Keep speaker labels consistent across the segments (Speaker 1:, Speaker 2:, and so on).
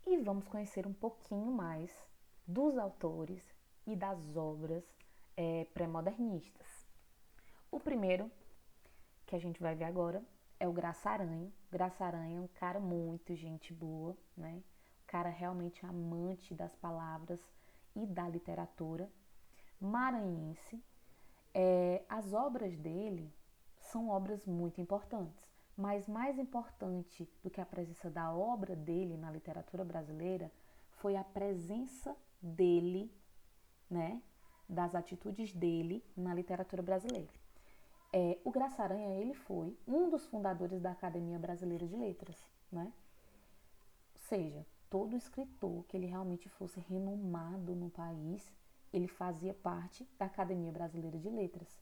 Speaker 1: e vamos conhecer um pouquinho mais dos autores e das obras pré-modernistas. O primeiro que a gente vai ver agora é o Graça Aranha. Graça Aranha é um cara muito gente boa, né? Um cara realmente amante das palavras e da literatura, maranhense. As obras dele são obras muito importantes, mas mais importante do que a presença da obra dele na literatura brasileira foi a presença dele, né, das atitudes dele na literatura brasileira. O Graça Aranha, ele foi um dos fundadores da Academia Brasileira de Letras, né? Ou seja, todo escritor que ele realmente fosse renomado no país, ele fazia parte da Academia Brasileira de Letras.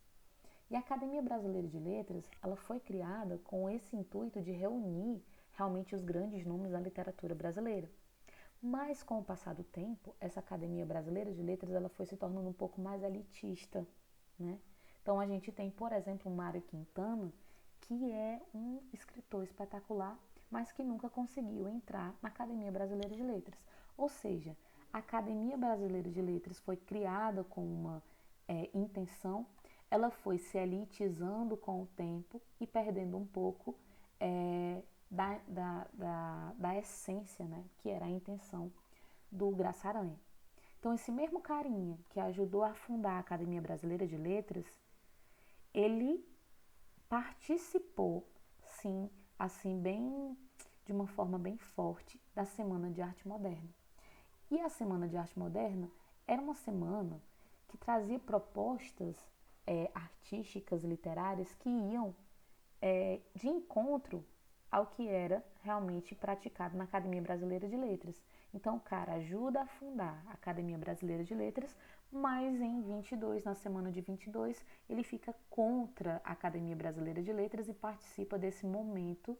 Speaker 1: E a Academia Brasileira de Letras, ela foi criada com esse intuito de reunir realmente os grandes nomes da literatura brasileira. Mas com o passar do tempo, essa Academia Brasileira de Letras, ela foi se tornando um pouco mais elitista, né? Então a gente tem, por exemplo, o Mário Quintana, que é um escritor espetacular, mas que nunca conseguiu entrar na Academia Brasileira de Letras. Ou seja, a Academia Brasileira de Letras foi criada com uma intenção, ela foi se elitizando com o tempo e perdendo um pouco da essência, né, que era a intenção do Graça Aranha. Então, esse mesmo carinha que ajudou a fundar a Academia Brasileira de Letras, ele participou, sim, assim, bem, de uma forma bem forte, da Semana de Arte Moderna. E a Semana de Arte Moderna era uma semana que trazia propostas artísticas, literárias, que iam de encontro ao que era realmente praticado na Academia Brasileira de Letras. Então, o cara ajuda a fundar a Academia Brasileira de Letras, mas em 22, na semana de 22, ele fica contra a Academia Brasileira de Letras e participa desse momento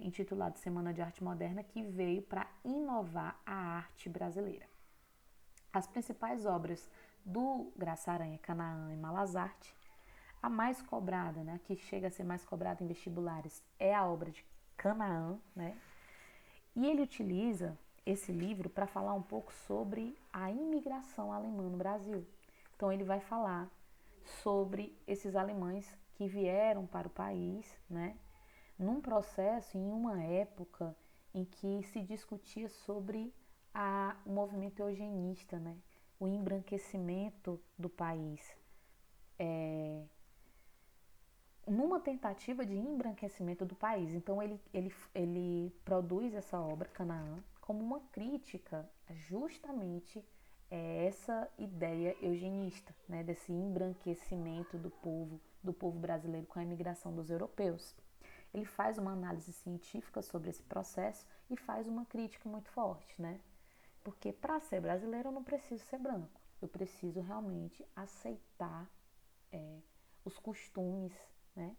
Speaker 1: intitulado Semana de Arte Moderna, que veio para inovar a arte brasileira. As principais obras do Graça Aranha, Canaã e Malazarte, a mais cobrada, né, que chega a ser mais cobrada em vestibulares, é a obra de Canaã, né? E ele utiliza esse livro para falar um pouco sobre a imigração alemã no Brasil. Então ele vai falar sobre esses alemães que vieram para o país, né, num processo, em uma época em que se discutia sobre o movimento eugenista, né, o embranquecimento do país. Numa tentativa de embranquecimento do país. Então ele produz essa obra, Canaã, como uma crítica justamente essa ideia eugenista, né, desse embranquecimento do povo brasileiro com a imigração dos europeus. Ele faz uma análise científica sobre esse processo e faz uma crítica muito forte, né? Porque para ser brasileiro eu não preciso ser branco, eu preciso realmente aceitar os costumes, né?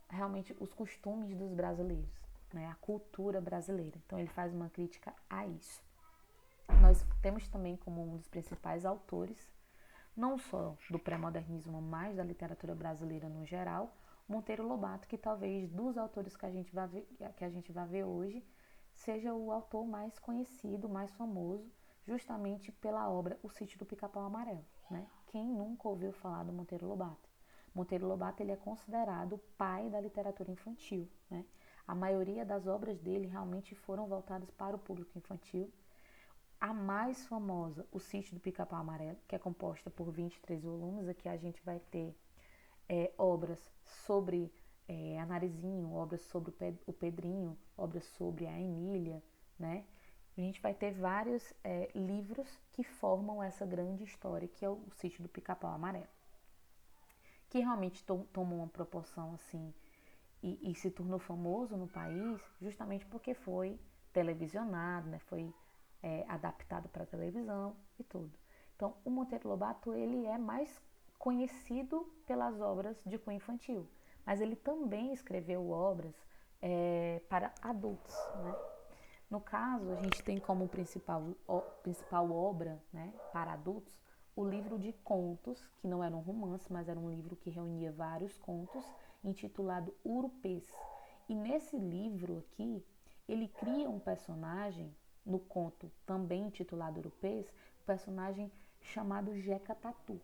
Speaker 1: Realmente os costumes dos brasileiros, né? A cultura brasileira. Então ele faz uma crítica a isso. Nós temos também como um dos principais autores, não só do pré-modernismo, mas da literatura brasileira no geral, Monteiro Lobato, que talvez dos autores que a gente vai ver hoje, seja o autor mais conhecido, mais famoso, justamente pela obra O Sítio do Pica-Pau Amarelo, né? Quem nunca ouviu falar do Monteiro Lobato? Monteiro Lobato, ele é considerado o pai da literatura infantil, né? A maioria das obras dele realmente foram voltadas para o público infantil. A mais famosa, O Sítio do Pica-Pau Amarelo, que é composta por 23 volumes. Aqui a gente vai ter obras sobre a Narizinho, obras sobre o Pedrinho, obras sobre a Emília, né? A gente vai ter vários livros que formam essa grande história que é o Sítio do Pica-Pau Amarelo, que realmente tomou uma proporção assim e se tornou famoso no país justamente porque foi televisionado, né? Foi adaptado para televisão e tudo. Então, o Monteiro Lobato, ele é mais conhecido pelas obras de cunho infantil, mas ele também escreveu obras para adultos, né? No caso, a gente tem como principal obra, né, para adultos o livro de contos, que não era um romance, mas era um livro que reunia vários contos, intitulado Urupês. E nesse livro aqui, ele cria um personagem, no conto também intitulado Urupês, um personagem chamado Jeca Tatu.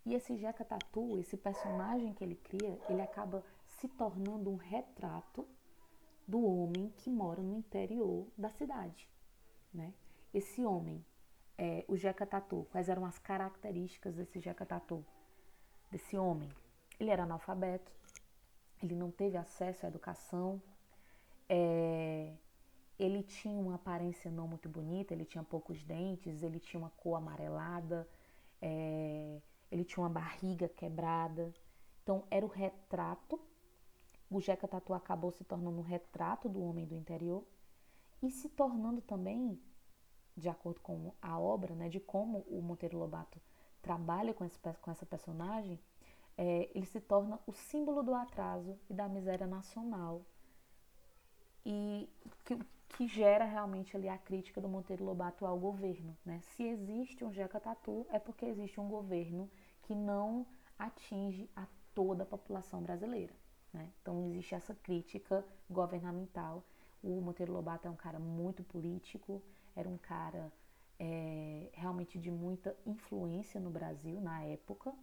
Speaker 1: E esse Jeca Tatu, esse personagem que ele cria, ele acaba se tornando um retrato do homem que mora no interior da cidade, né? Esse homem, o Jeca Tatu, quais eram as características desse Jeca Tatu? Desse homem? Ele era analfabeto, ele não teve acesso à educação, ele tinha uma aparência não muito bonita, ele tinha poucos dentes, ele tinha uma cor amarelada, ele tinha uma barriga quebrada. Então era o retrato, o Jeca Tatu acabou se tornando um retrato do homem do interior e se tornando também, de acordo com a obra, né, de como o Monteiro Lobato trabalha com essa personagem, ele se torna o símbolo do atraso e da miséria nacional e que gera realmente ali a crítica do Monteiro Lobato ao governo, né? Se existe um Jeca Tatu, é porque existe um governo que não atinge a toda a população brasileira, né? Então existe essa crítica governamental. O Monteiro Lobato é um cara muito político, era um cara realmente de muita influência no Brasil na época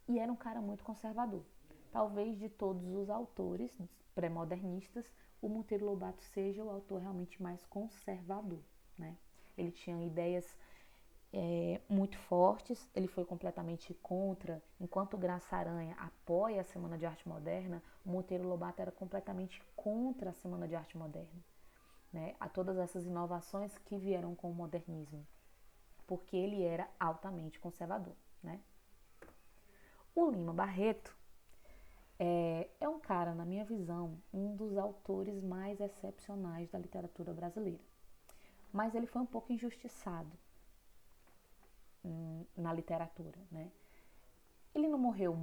Speaker 1: e era um cara muito conservador. Talvez de todos os autores pré-modernistas, o Monteiro Lobato seja o autor realmente mais conservador, né? Ele tinha ideias muito fortes, ele foi completamente contra. Enquanto Graça Aranha apoia a Semana de Arte Moderna, o Monteiro Lobato era completamente contra a Semana de Arte Moderna, né? A todas essas inovações que vieram com o modernismo, porque ele era altamente conservador, né? O Lima Barreto é um cara, na minha visão, um dos autores mais excepcionais da literatura brasileira. Mas ele foi um pouco injustiçado na literatura, né? Ele não morreu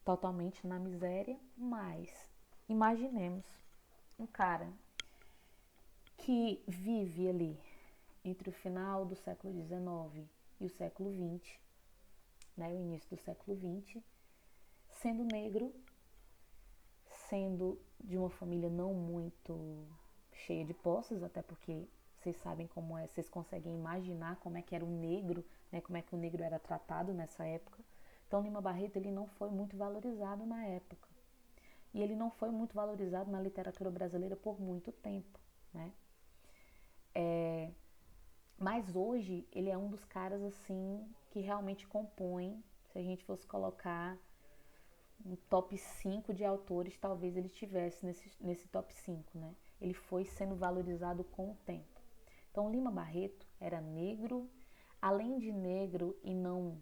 Speaker 1: totalmente na miséria, mas imaginemos um cara que vive ali entre o final do século XIX e o século XX, né, o início do século XX, sendo negro, sendo de uma família não muito cheia de posses, até porque vocês sabem como é, vocês conseguem imaginar como é que era o negro, né, como é que o negro era tratado nessa época. Então Lima Barreto ele não foi muito valorizado na época. E ele não foi muito valorizado na literatura brasileira por muito tempo, né? Mas hoje ele é um dos caras assim que realmente compõe, se a gente fosse colocar um top 5 de autores, talvez ele estivesse nesse top 5, né? Ele foi sendo valorizado com o tempo. Então Lima Barreto era negro, além de negro e não,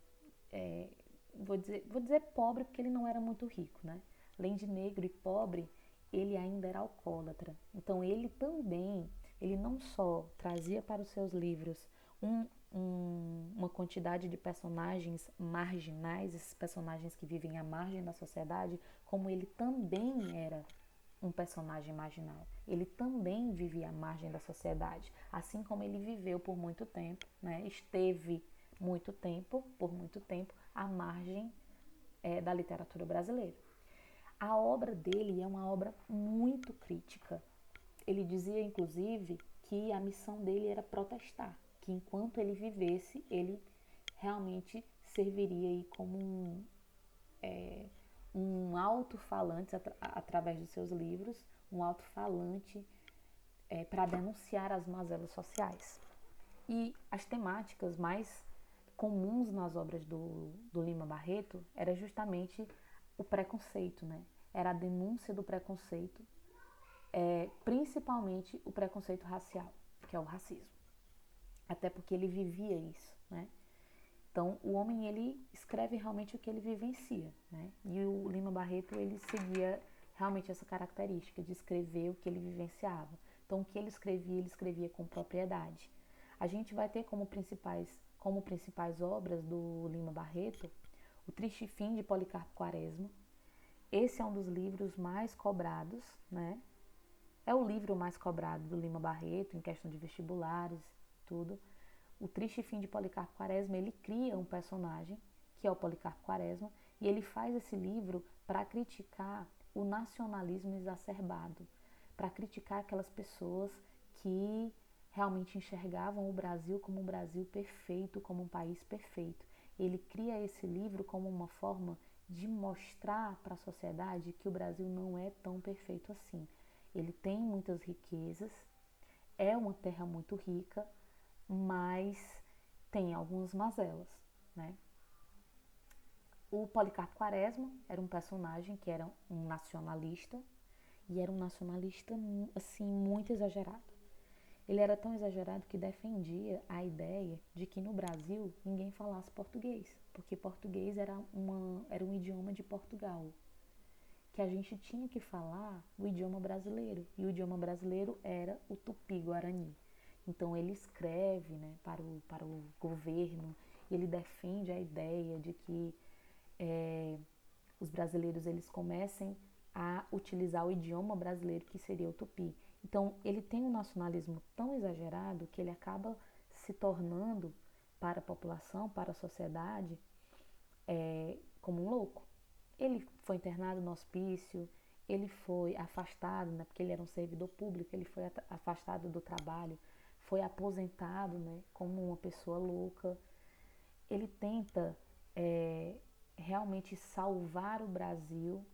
Speaker 1: vou dizer pobre porque ele não era muito rico, né? Além de negro e pobre, ele ainda era alcoólatra. Então ele também, ele não só trazia para os seus livros uma quantidade de personagens marginais, esses personagens que vivem à margem da sociedade, como ele também era um personagem marginal. Ele também vivia à margem da sociedade, assim como ele viveu por muito tempo, né? Esteve por muito tempo, à margem da literatura brasileira. A obra dele é uma obra muito crítica. Ele dizia, inclusive, que a missão dele era protestar, que enquanto ele vivesse, ele realmente serviria aí como um alto-falante através dos seus livros, um alto-falante para denunciar as mazelas sociais. E as temáticas mais comuns nas obras do Lima Barreto era justamente o preconceito, né? Era a denúncia do preconceito, principalmente o preconceito racial, que é o racismo. Até porque ele vivia isso, né? Então, o homem, ele escreve realmente o que ele vivencia, né? E o Lima Barreto, ele seguia realmente essa característica de escrever o que ele vivenciava. Então, o que ele escrevia com propriedade. A gente vai ter como principais obras do Lima Barreto O Triste Fim de Policarpo Quaresma. Esse é um dos livros mais cobrados, né? É o livro mais cobrado do Lima Barreto, em questão de vestibulares, tudo. O Triste Fim de Policarpo Quaresma, ele cria um personagem, que é o Policarpo Quaresma, e ele faz esse livro para criticar o nacionalismo exacerbado, para criticar aquelas pessoas que realmente enxergavam o Brasil como um Brasil perfeito, como um país perfeito. Ele cria esse livro como uma forma de mostrar para a sociedade que o Brasil não é tão perfeito assim. Ele tem muitas riquezas, é uma terra muito rica, mas tem algumas mazelas, né? O Policarpo Quaresma era um personagem que era um nacionalista, e era um nacionalista, assim, muito exagerado. Ele era tão exagerado que defendia a ideia de que no Brasil ninguém falasse português, porque português era um idioma de Portugal, que a gente tinha que falar o idioma brasileiro, e o idioma brasileiro era o tupi-guarani. Então ele escreve, né, para o governo, e ele defende a ideia de que os brasileiros eles comecem a utilizar o idioma brasileiro, que seria o tupi. Então ele tem um nacionalismo tão exagerado que ele acaba se tornando para a população, para a sociedade, como um louco. Ele foi internado no hospício, ele foi afastado, né, porque ele era um servidor público, ele foi afastado do trabalho, foi aposentado, né, como uma pessoa louca. Ele tenta realmente salvar o Brasil.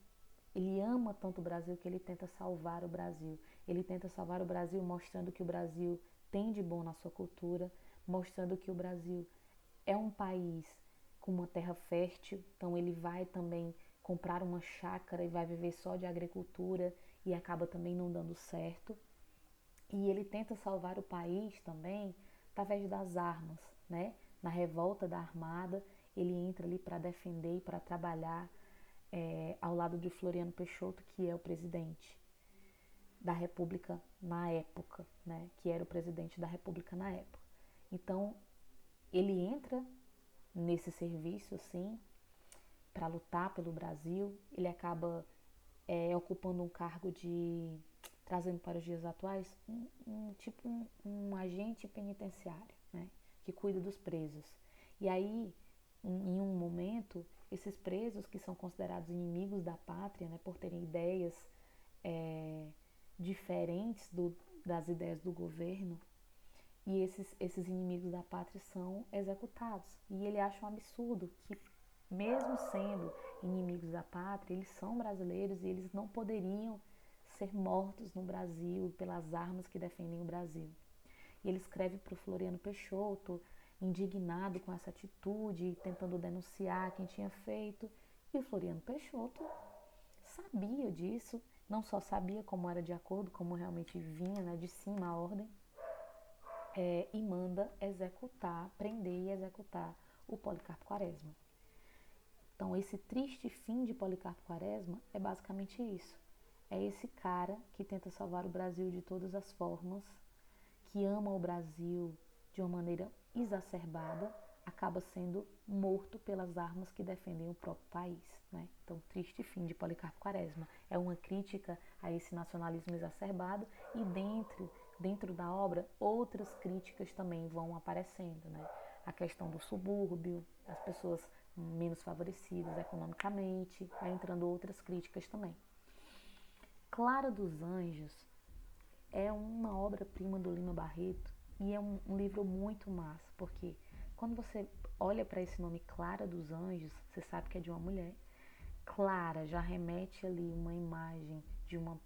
Speaker 1: Ele ama tanto o Brasil que ele tenta salvar o Brasil. Ele tenta salvar o Brasil mostrando que o Brasil tem de bom na sua cultura, mostrando que o Brasil é um país com uma terra fértil. Então ele vai também comprar uma chácara e vai viver só de agricultura e acaba também não dando certo. E ele tenta salvar o país também através das armas, né? Na revolta da Armada, ele entra ali para defender e para trabalhar ao lado de Floriano Peixoto, que é o presidente da República na época, né? Que era o presidente da República na época. Então, ele entra nesse serviço, assim, para lutar pelo Brasil. Ele acaba ocupando um cargo de, trazendo para os dias atuais, um agente penitenciário, né? Que cuida dos presos. E aí, em um momento, esses presos que são considerados inimigos da pátria, né, por terem ideias diferentes das ideias do governo, e esses inimigos da pátria são executados. E ele acha um absurdo que, mesmo sendo inimigos da pátria, eles são brasileiros e eles não poderiam ser mortos no Brasil pelas armas que defendem o Brasil. E ele escreve para o Floriano Peixoto, indignado com essa atitude, tentando denunciar quem tinha feito. E o Floriano Peixoto sabia disso, não só sabia como era de acordo, como realmente vinha, né, de cima a ordem, e manda executar, prender e executar o Policarpo Quaresma. Então, esse triste fim de Policarpo Quaresma é basicamente isso. É esse cara que tenta salvar o Brasil de todas as formas, que ama o Brasil de uma maneira exacerbada, acaba sendo morto pelas armas que defendem o próprio país, né? Então, triste fim de Policarpo Quaresma. É uma crítica a esse nacionalismo exacerbado, e dentro da obra, outras críticas também vão aparecendo, né? A questão do subúrbio, das pessoas menos favorecidas economicamente, vai entrando outras críticas também. Clara dos Anjos é uma obra-prima do Lima Barreto e é um livro muito massa, porque quando você olha para esse nome Clara dos Anjos, você sabe que é de uma mulher. Clara já remete ali uma imagem de uma,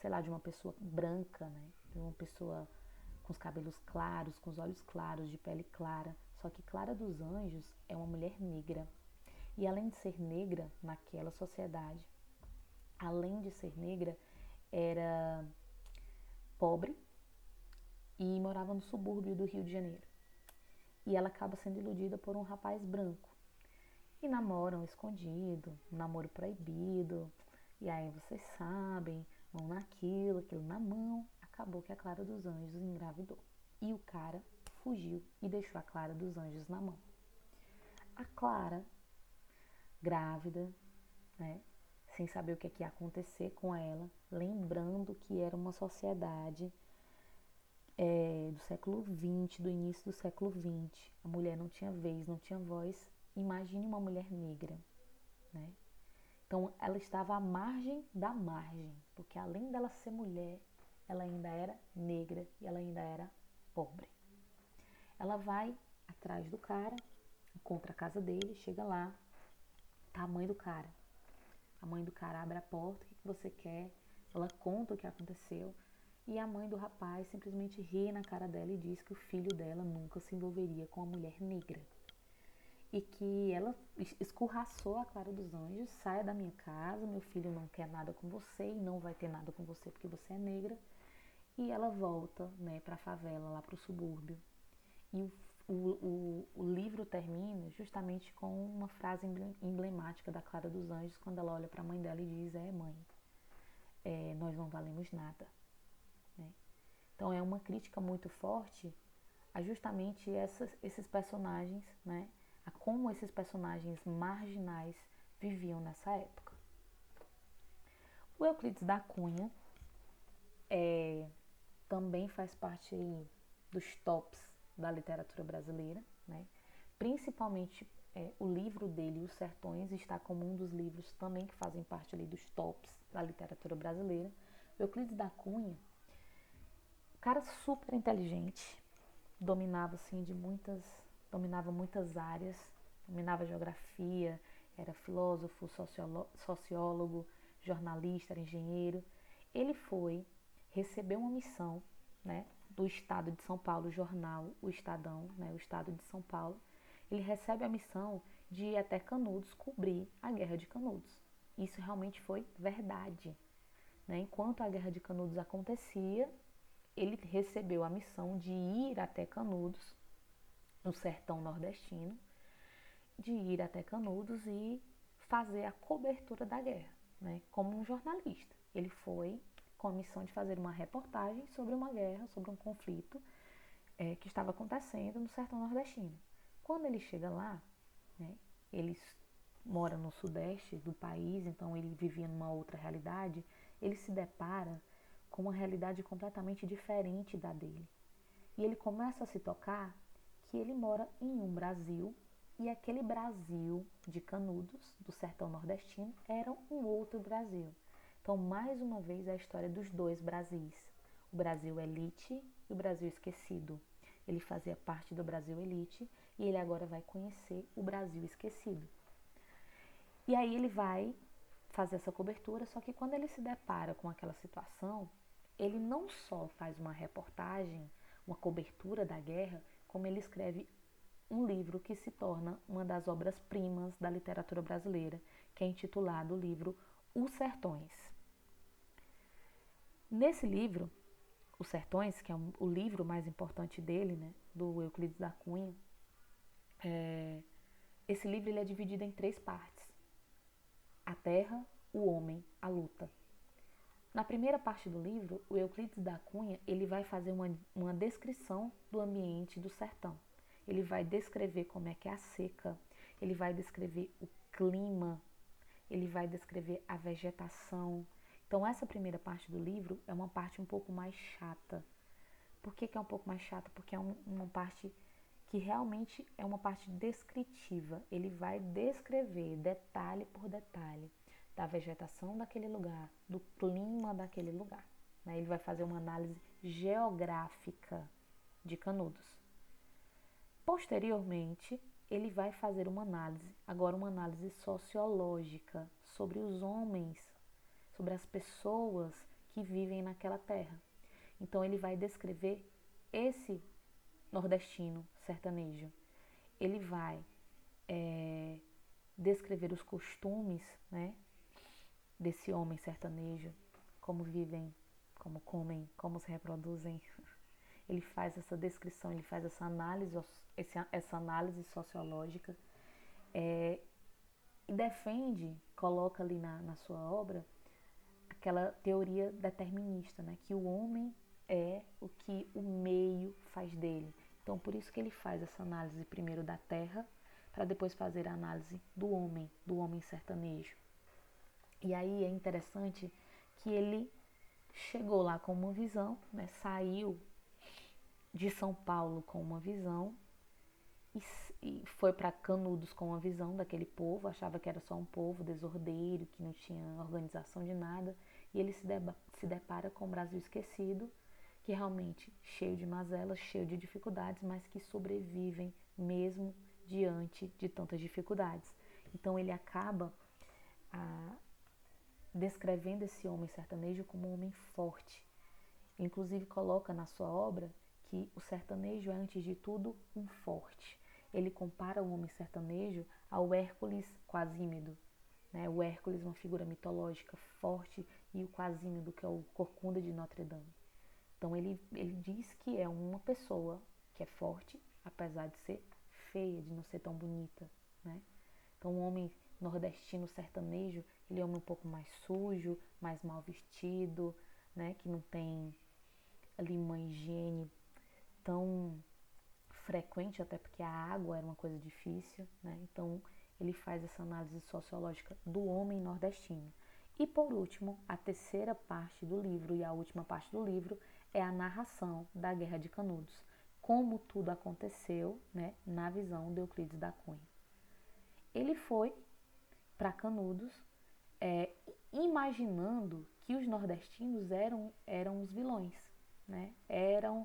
Speaker 1: sei lá, de uma pessoa branca, né? De uma pessoa com os cabelos claros, com os olhos claros, de pele clara. Só que Clara dos Anjos é uma mulher negra. E além de ser negra naquela sociedade, além de ser negra, era pobre e morava no subúrbio do Rio de Janeiro. E ela acaba sendo iludida por um rapaz branco. E namoram escondido, um namoro proibido. E aí vocês sabem, mão naquilo, aquilo na mão. Acabou que a Clara dos Anjos engravidou. E o cara fugiu e deixou a Clara dos Anjos na mão. A Clara, grávida, né, sem saber o que ia acontecer com ela, lembrando que era uma sociedade do século XX, do início do século XX. A mulher não tinha vez, não tinha voz. Imagine uma mulher negra, né, Então, ela estava à margem da margem, porque além dela ser mulher, ela ainda era negra e ela ainda era pobre. Ela vai atrás do cara, encontra a casa dele, chega lá, tá a mãe do cara. A mãe do cara abre a porta, o que você quer? Ela conta o que aconteceu e a mãe do rapaz simplesmente ri na cara dela e diz que o filho dela nunca se envolveria com uma mulher negra. E que ela escorraçou a Clara dos Anjos: saia da minha casa, meu filho não quer nada com você e não vai ter nada com você porque você é negra. E ela volta, né, para a favela, lá para o subúrbio. E o livro termina justamente com uma frase emblemática da Clara dos Anjos, quando ela olha para a mãe dela e diz: mãe, nós não valemos nada. Né? Então é uma crítica muito forte a justamente esses personagens, né? A como esses personagens marginais viviam nessa época. O Euclides da Cunha também faz parte dos tops da literatura brasileira, né? Principalmente o livro dele, Os Sertões, está como um dos livros também que fazem parte ali dos tops da literatura brasileira. O Euclides da Cunha, cara super inteligente, dominava assim dominava muitas áreas, dominava geografia, era filósofo, sociólogo, jornalista, era engenheiro. Ele recebeu uma missão, né, do Estado de São Paulo, o jornal O Estadão, né, o Estado de São Paulo. Ele recebe a missão de ir até Canudos cobrir a Guerra de Canudos. Isso realmente foi verdade. Né? Enquanto a Guerra de Canudos acontecia, ele recebeu a missão de ir até Canudos, no sertão nordestino, de ir até Canudos e fazer a cobertura da guerra, né? Como um jornalista. Ele foi com a missão de fazer uma reportagem sobre uma guerra, sobre um conflito que estava acontecendo no sertão nordestino. Quando ele chega lá, né, ele mora no sudeste do país, então ele vivia numa outra realidade, ele se depara com uma realidade completamente diferente da dele. E ele começa a se tocar que ele mora em um Brasil e aquele Brasil de Canudos, do sertão nordestino, era um outro Brasil. Então, mais uma vez, é a história dos dois Brasis. O Brasil elite e o Brasil esquecido. Ele fazia parte do Brasil elite e ele agora vai conhecer o Brasil esquecido. E aí ele vai fazer essa cobertura, só que quando ele se depara com aquela situação, ele não só faz uma reportagem, uma cobertura da guerra, como ele escreve um livro que se torna uma das obras-primas da literatura brasileira, que é intitulado o livro Os Sertões. Nesse livro, Os Sertões, que é o livro mais importante dele, né, do Euclides da Cunha, esse livro ele é dividido em 3 partes: a terra, o homem, a luta. Na primeira parte do livro, o Euclides da Cunha ele vai fazer uma descrição do ambiente do sertão. Ele vai descrever como é que é a seca, ele vai descrever o clima, ele vai descrever a vegetação. Então essa primeira parte do livro é uma parte um pouco mais chata. Por que é um pouco mais chata? Porque é uma parte que realmente é uma parte descritiva. Ele vai descrever detalhe por detalhe da vegetação daquele lugar, do clima daquele lugar. Ele vai fazer uma análise geográfica de Canudos. Posteriormente, ele vai fazer uma análise sociológica sobre os homens, sobre as pessoas que vivem naquela terra. Então ele vai descrever esse nordestino sertanejo. Ele vai descrever os costumes, né, desse homem sertanejo, como vivem, como comem, como se reproduzem. Ele faz essa descrição, ele faz essa análise sociológica e defende, coloca ali na sua obra aquela teoria determinista, né, que o homem é o que o meio faz dele. Então, por isso que ele faz essa análise primeiro da terra, para depois fazer a análise do homem sertanejo. E aí é interessante que ele chegou lá com uma visão, né, saiu de São Paulo com uma visão e foi para Canudos com a visão daquele povo, achava que era só um povo desordeiro, que não tinha organização de nada, e ele se depara com o Brasil esquecido, que realmente cheio de mazelas, cheio de dificuldades, mas que sobrevivem mesmo diante de tantas dificuldades. Então ele acaba descrevendo esse homem sertanejo como um homem forte. Inclusive coloca na sua obra que o sertanejo é, antes de tudo, um forte. Ele compara o homem sertanejo ao Hércules Quasímedo. Né? O Hércules, uma figura mitológica forte, e o Quasímedo, que é o Corcunda de Notre Dame. Então ele diz que é uma pessoa que é forte, apesar de ser feia, de não ser tão bonita. Né? Então o homem nordestino sertanejo, ele é um homem um pouco mais sujo, mais mal vestido, né? Que não tem ali uma higiene tão frequente, até porque a água era uma coisa difícil, né? Então ele faz essa análise sociológica do homem nordestino. E por último, a terceira parte do livro e a última parte do livro é a narração da Guerra de Canudos, como tudo aconteceu, né, na visão de Euclides da Cunha. Ele foi para Canudos imaginando que os nordestinos eram os vilões, né? Eram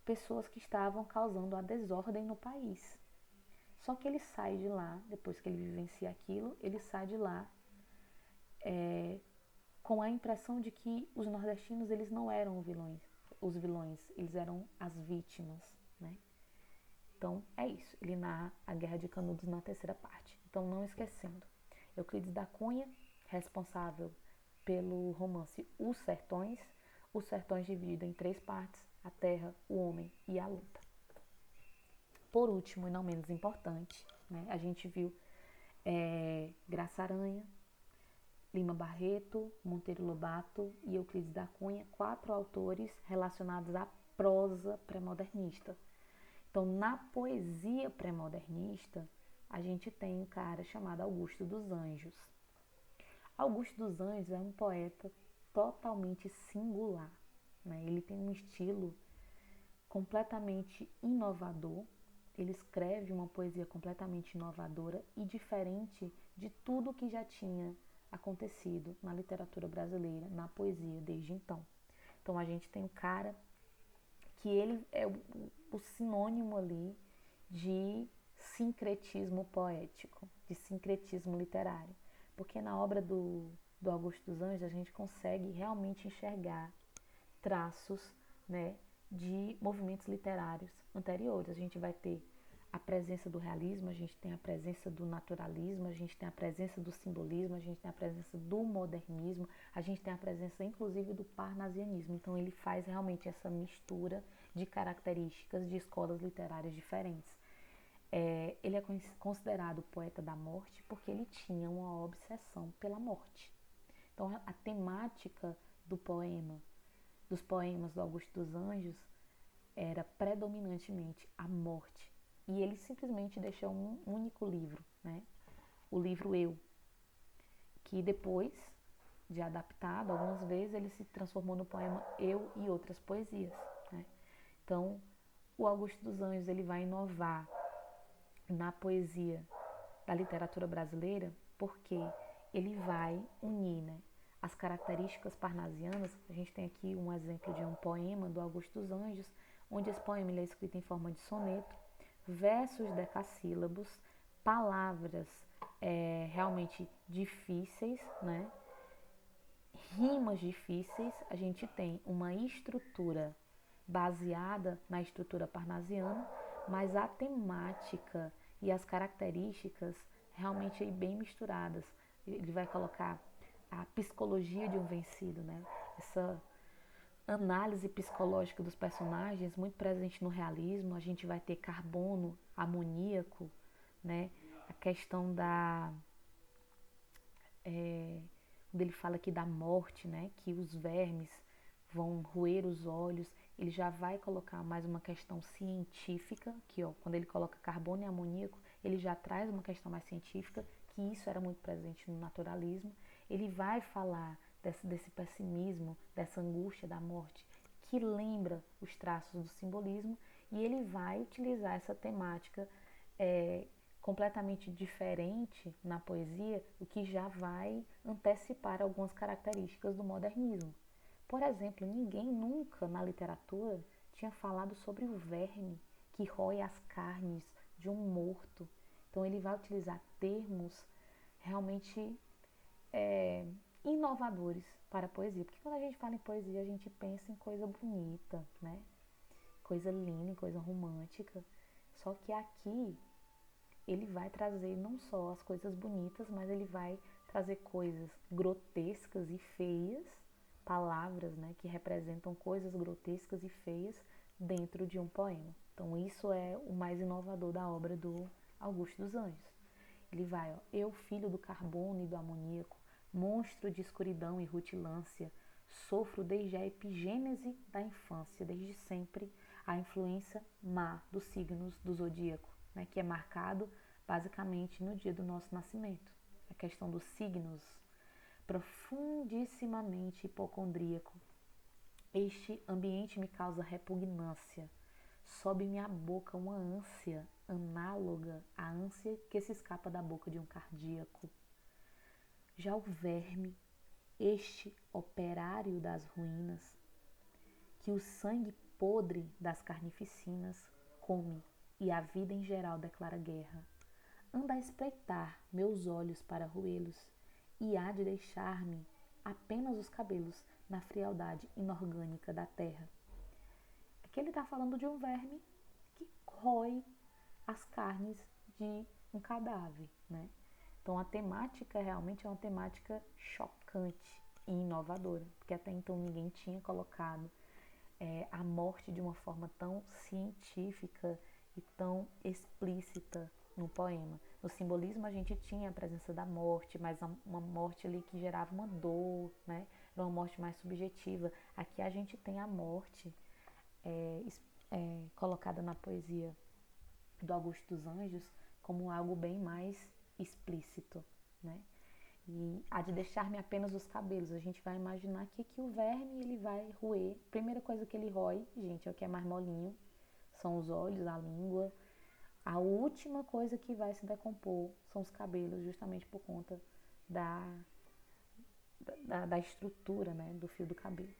Speaker 1: pessoas que estavam causando a desordem no país. Só que ele sai de lá, depois que ele vivencia aquilo, ele sai de lá com a impressão de que os nordestinos eles não eram os vilões, eles eram as vítimas, né? Então é isso, ele narra a Guerra de Canudos na terceira parte. Então, não esquecendo, Euclides da Cunha, responsável pelo romance Os Sertões dividido em 3 partes: a terra, o homem e a luta. Por último, e não menos importante, né, a gente viu Graça Aranha, Lima Barreto, Monteiro Lobato e Euclides da Cunha, 4 autores relacionados à prosa pré-modernista. Então, na poesia pré-modernista, a gente tem um cara chamado Augusto dos Anjos. Augusto dos Anjos é um poeta totalmente singular, né? Ele tem um estilo completamente inovador, ele escreve uma poesia completamente inovadora e diferente de tudo que já tinha acontecido na literatura brasileira, na poesia desde então. Então a gente tem um cara que ele é o sinônimo ali de sincretismo poético, de sincretismo literário. Porque na obra do Augusto dos Anjos a gente consegue realmente enxergar traços, né, de movimentos literários anteriores. A gente vai ter a presença do realismo, a gente tem a presença do naturalismo, a gente tem a presença do simbolismo, a gente tem a presença do modernismo, a gente tem a presença inclusive do parnasianismo. Então ele faz realmente essa mistura de características de escolas literárias diferentes. Ele é considerado poeta da morte porque ele tinha uma obsessão pela morte. Então a temática dos poemas do Augusto dos Anjos era predominantemente a morte. E ele simplesmente deixou um único livro, né? O livro Eu, que depois de adaptado algumas vezes, ele se transformou no poema Eu e Outras Poesias, né? Então, o Augusto dos Anjos ele vai inovar na poesia da literatura brasileira porque ele vai unir, né, as características parnasianas. A gente tem aqui um exemplo de um poema do Augusto dos Anjos, onde esse poema ele é escrito em forma de soneto, versos decassílabos, palavras realmente difíceis, né? Rimas difíceis. A gente tem uma estrutura baseada na estrutura parnasiana, mas a temática e as características realmente bem misturadas. Ele vai colocar a psicologia de um vencido, né? Essa análise psicológica dos personagens muito presente no realismo. A gente vai ter carbono, amoníaco, né? A questão da quando ele fala aqui da morte, né? Que os vermes vão roer os olhos. Ele já vai colocar mais uma questão científica, que ó, quando ele coloca carbono e amoníaco, ele já traz uma questão mais científica, que isso era muito presente no naturalismo. Ele vai falar desse pessimismo, dessa angústia da morte, que lembra os traços do simbolismo, e ele vai utilizar essa temática completamente diferente na poesia, o que já vai antecipar algumas características do modernismo. Por exemplo, ninguém nunca na literatura tinha falado sobre o verme que rói as carnes de um morto. Então ele vai utilizar termos realmente inovadores para a poesia. Porque quando a gente fala em poesia, a gente pensa em coisa bonita, né? Coisa linda, coisa romântica. Só que aqui ele vai trazer não só as coisas bonitas, mas ele vai trazer coisas grotescas e feias, palavras, né, que representam coisas grotescas e feias dentro de um poema. Então isso é o mais inovador da obra do Augusto dos Anjos. Ele vai, ó, eu, filho do carbono e do amoníaco, monstro de escuridão e rutilância, sofro desde a epigênese da infância, desde sempre, a influência má dos signos do zodíaco, né, que é marcado basicamente no dia do nosso nascimento. A questão dos signos, profundissimamente hipocondríaco. Este ambiente me causa repugnância. Sobe-me à boca uma ânsia análoga à ânsia que se escapa da boca de um cardíaco. Já o verme, este operário das ruínas, que o sangue podre das carnificinas come e a vida em geral declara guerra, anda a espreitar meus olhos para roê-los e há de deixar-me apenas os cabelos na frialdade inorgânica da terra. Aqui ele está falando de um verme que rói as carnes de um cadáver, né? Então a temática realmente é uma temática chocante e inovadora, porque até então ninguém tinha colocado a morte de uma forma tão científica e tão explícita no poema. No simbolismo a gente tinha a presença da morte, mas uma morte ali que gerava uma dor, né? Era uma morte mais subjetiva. Aqui a gente tem a morte colocada na poesia do Augusto dos Anjos como algo bem mais explícito, né? E há de deixar-me apenas os cabelos. A gente vai imaginar que o verme ele vai roer. Primeira coisa que ele rói, gente, é o que é mais molinho, são os olhos, a língua. A última coisa que vai se decompor são os cabelos, justamente por conta da estrutura, né, do fio do cabelo.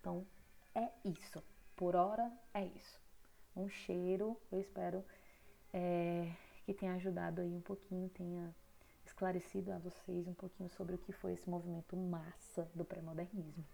Speaker 1: Então, é isso. Por hora, é isso. Um cheiro, eu espero que tenha ajudado aí um pouquinho, tenha esclarecido a vocês um pouquinho sobre o que foi esse movimento massa do pré-modernismo.